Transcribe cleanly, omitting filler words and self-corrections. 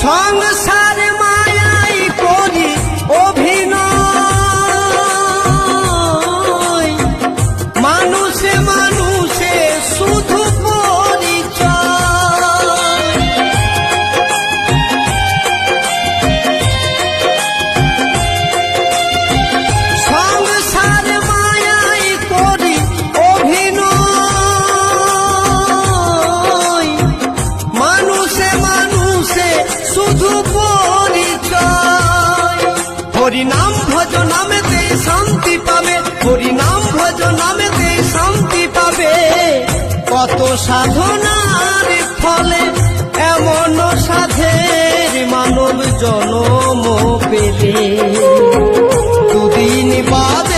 সংসার মায়াই করি অভিনয়, মানুষে মানুষে শুধু পরিচয়। সংসার মায়াই করি অভিনয়, মানুষে মানুষে শুধু পরিচয়। হরিনাম ভজ নামেতে শান্তি পাবে, হরিনাম ভজ নামেতে শান্তি পাবে। কত সাধনার ফলে এমন সাধের মানব জনম পেলে, দুদিন বাদে